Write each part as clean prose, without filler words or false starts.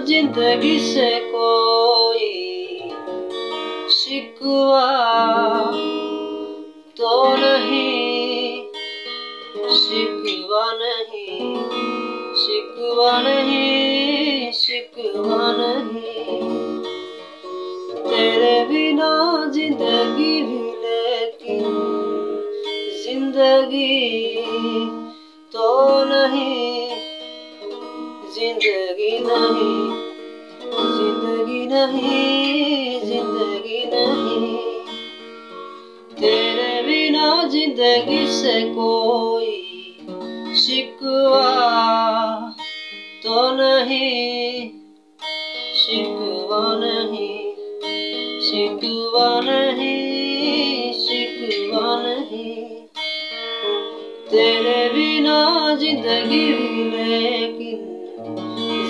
जिंदगी से कोई शिकवा तो नहीं, शिकवा नहीं, शिकवा नहीं, शिकवा नहीं। तेरे बिना जिंदगी भी लेकिन जिंदगी तो नहीं, जिंदगी नहीं, जिंदगी नहीं, जिंदगी नहीं। तेरे बिना जिंदगी से कोई शिकवा तो नहीं, शिकवा नहीं, शिकवा नहीं, शिकवा नहीं। तेरे बिना जिंदगी भी लेकिन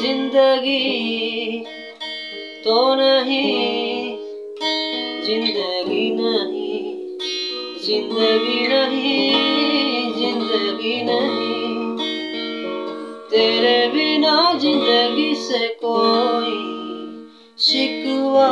जिंदगी तो नहीं, जिंदगी नहीं, जिंदगी नहीं, जिंदगी नहीं। तेरे बिना जिंदगी से कोई शिकवा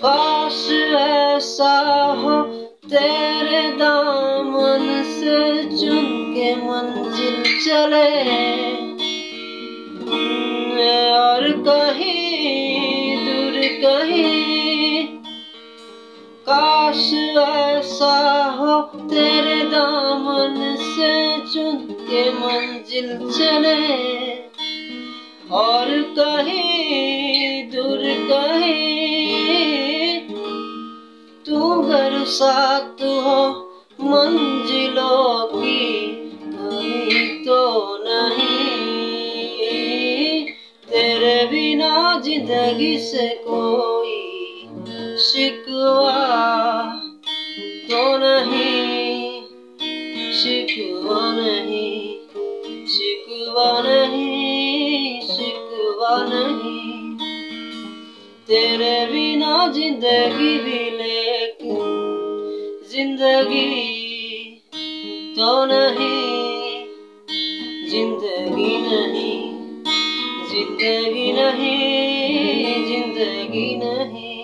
काश ऐसा हो तेरे दामन से चुन के मंजिल चले और कहीं दूर कहीं। काश ऐसा हो तेरे दामन से चुन के मंजिल चले और कहीं दूर कहीं। तू घर साथ हो मंजिलों की कहीं तो नहीं। तेरे बिना जिंदगी से कोई शिकवा तो नहीं, शिकवा नहीं, शिकवा नहीं, शिकवा नहीं। तेरे बिना जिंदगी भी लेकिन जिंदगी तो नहीं, जिंदगी नहीं, जिंदगी नहीं, जिंदगी नहीं।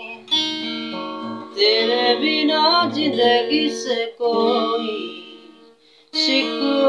तेरे बिना जिंदगी से कोई शिकवा